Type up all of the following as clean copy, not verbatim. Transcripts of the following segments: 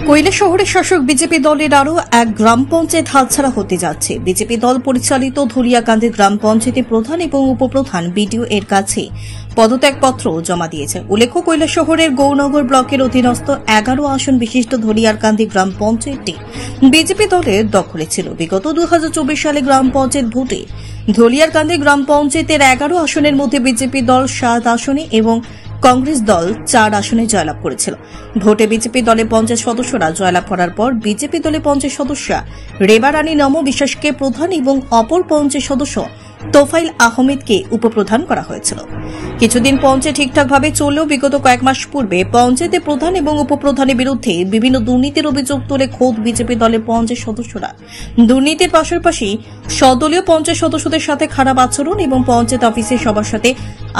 কৈলাসহরের শাসক বিজেপি দলের আরও এক গ্রাম পঞ্চায়েত হাতছাড়া হতে যাচ্ছে। বিজেপি দল পরিচালিত ধুলিয়াকান্দি গ্রাম পঞ্চায়েতে প্রধান এবং উপপ্রধান বিডিও এর কাছে পদত্যাগপত্র জমা দিয়েছে। উল্লেখ্য, কৈলাসহরের গৌরনগর ব্লকের অধীনস্থ 11 আসন বিশিষ্ট ধুলিয়াকান্দি গ্রাম পঞ্চায়েতটি বিজেপি দলের দখলে ছিল। বিগত 2024 সালে গ্রাম পঞ্চায়েত ভোটে ধুলিয়াকান্দি গ্রাম পঞ্চায়েতের 11 আসনের মধ্যে বিজেপি দল 7 আসনে এবং কংগ্রেস দল 4 আসনে জয়লাভ করেছিল। ভোটে বিজেপি দলের 50 সদস্যরা জয়লাভ করার পর বিজেপি দলের 50 সদস্য রেবা রানী নম বিশ্বাসকে প্রধান এবং অপর 50 সদস্য তোফাইল আহমেদকে উপপ্রধান করা হয়েছিল। কিছুদিন পঞ্চায়েত ঠিকঠাকভাবে চললেও বিগত কয়েক মাস পূর্বে পঞ্চায়েতের প্রধান এবং উপপ্রধানের বিরুদ্ধে বিভিন্ন দুর্নীতির অভিযোগ তুলে খোদ বিজেপি দলের 50 সদস্যরা দুর্নীতির পাশাপাশি সদলীয় 50 সদস্যদের সাথে খারাপ আচরণ এবং পঞ্চায়েত অফিসে সবার সাথে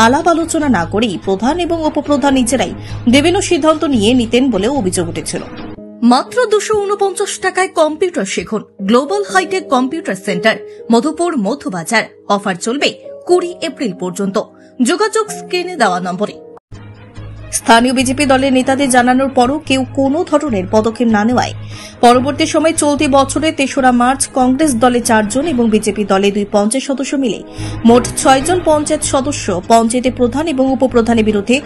আলাপ আলোচনা না করেই প্রধান এবং উপপ্রধান নিজেরাই বিভিন্ন সিদ্ধান্ত নিয়ে নিতেন বলেও অভিযোগ উঠেছিল। মাত্র 249 টাকায় কম্পিউটার শিখুন। Global hitech computer centre, Madhupur Madhubazar. Offer চলবে 20 এপ্রিল পর্যন্ত। যোগাযোগ স্ক্রিনে দেওয়া নম্বরে। স্থানীয় বিজেপি দলের নেতাদের জানানোর পরও কেউ কোনো ধরনের পদক্ষেপ না নেওয়ায় পরবর্তী সময় চলতি বছরের 3রা মার্চ কংগ্রেস দলে 4 জন এবং বিজেপি দলে 2 পঞ্চায়েত সদস্য মিলে মোট 6 জন পঞ্চায়েত সদস্য পঞ্চায়েতের প্রধান এবং উপপ্রধানের বিরুদ্ধে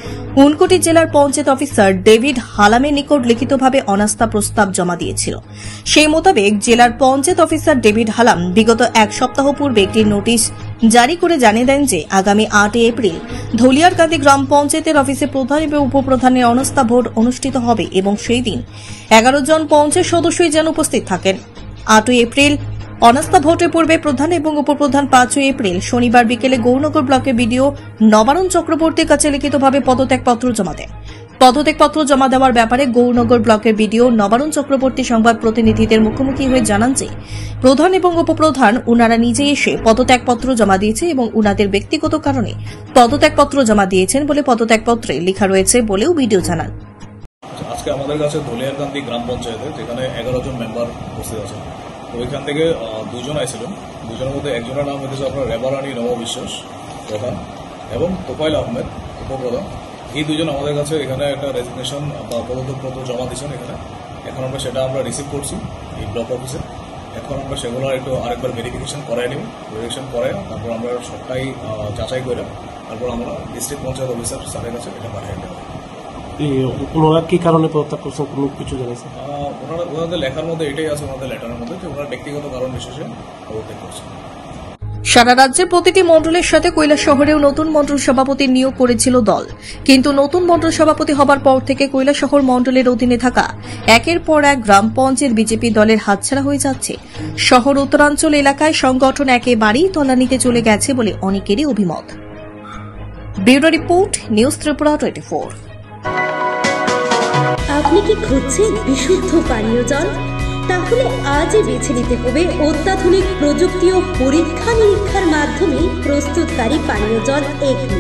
ঊনকোটি জেলার পঞ্চায়েত অফিসার ডেভিড হালামের নিকট লিখিতভাবে অনাস্থা প্রস্তাব জমা দিয়েছিল। সেই মোতাবেক জেলার পঞ্চায়েত অফিসার ডেভিড হালাম বিগত 1 সপ্তাহ পূর্বে একটি নোটিশ জারি করে জানিয়ে দেন যে আগামী 8 এপ্রিল ধুলিয়াকান্দি গ্রাম পঞ্চায়েতের অফিসে প্রধান এবং উপপ্রধানের অনাস্থা ভোট অনুষ্ঠিত হবে এবং সেই দিন 11 জন পঞ্চায়েত সদস্যই যেন উপস্থিত থাকেন। 8 এপ্রিল অনাস্থা ভোটের পূর্বে প্রধান এবং উপপ্রধান 5 এপ্রিল শনিবার বিকেলে গৌরনগর ব্লকের বিডিও নবারুণ চক্রবর্তীর কাছে লিখিতভাবে পদত্যাগপত্র জমা দেন। পদত্যাগপত্র জমা দেওয়ার ব্যাপারে গৌরনগর ব্লকের বিডিও নবারুণ চক্রবর্তী সংবাদ প্রতিনিধিদের মুখোমুখি হয়ে জানান যে প্রধান এবং উপপ্রধান উনারা নিজেই এসে পদত্যাগপত্র জমা দিয়েছে এবং উনাদের ব্যক্তিগত কারণে পদত্যাগপত্র জমা দিয়েছেন বলে পদত্যাগপত্রে লেখা রয়েছে বলেও বিডিও জানান। আজকে আমাদের কাছে ধুলিয়াকান্দি গ্রাম পঞ্চায়েতে যেখানে 11 জন মেম্বার উপস্থিত আছেন, তো ওইখান থেকে 2 জন আইছিলেন। 2 জনের মধ্যে একজনের নাম হচ্ছে আপনার রেবা রানী নম বিশ্বাস প্রধান এবং তোফাইল আহমেদ উপপ্রধান। এই 2 জন আমাদের কাছে এখানে একটা রেজিগনেশন বা পদত্যাগপত্র জমা দিচ্ছেন এখানে। এখন আমরা সেটা রিসিভ করছি এই ব্লক অফিসে। এখন আমরা সেগুলো একটু আরেকবার ভেরিফিকেশন করাই নিব। ভেরিফিকেশন করে তারপর আমরা সবটাই যাচাই করে তারপর আমরা ডিস্ট্রিক্ট পঞ্চায়েত অফিসার স্যারের কাছে এটা পাঠিয়ে দেবো। ওনারা কি কারণে পদত্যাগ করছেন কোনো কিছু জানাইছেন? ওনাদের লেখার মধ্যে এটাই আছে, ওনাদের লেটারের মধ্যে যে ওনারা ব্যক্তিগত কারণ বিশেষে পদত্যাগ করছেন। সারা রাজ্যের প্রতিটি মণ্ডলের সাথে কৈলাসহরেও নতুন মণ্ডল সভাপতি নিয়োগ করেছিল দল, কিন্তু নতুন মণ্ডল সভাপতি হবার পর থেকে কৈলাসহর মণ্ডলের অধীনে থাকা একের পর এক গ্রাম পঞ্চায়েত বিজেপি দলের হাতছাড়া হয়ে যাচ্ছে। শহর উত্তরাঞ্চল এলাকায় সংগঠন একেবারেই তলানিতে চলে গেছে বলে অনেকেরই অভিমত। Bureau report, news Tripura 24। আপনি কি খুঁজছেন বিশুদ্ধ পানীয় জল? তাহলে আজই বেছে নিতে হবে অত্যাধুনিক প্রযুক্তি ও পরীক্ষা নিরীক্ষার মাধ্যমে প্রস্তুতকারী পানীয় জল একমি।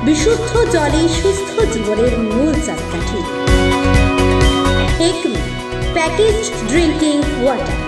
বিশুদ্ধ জলে সুস্থ জীবনের মূল চাকাঠি। Acme packaged drinking water.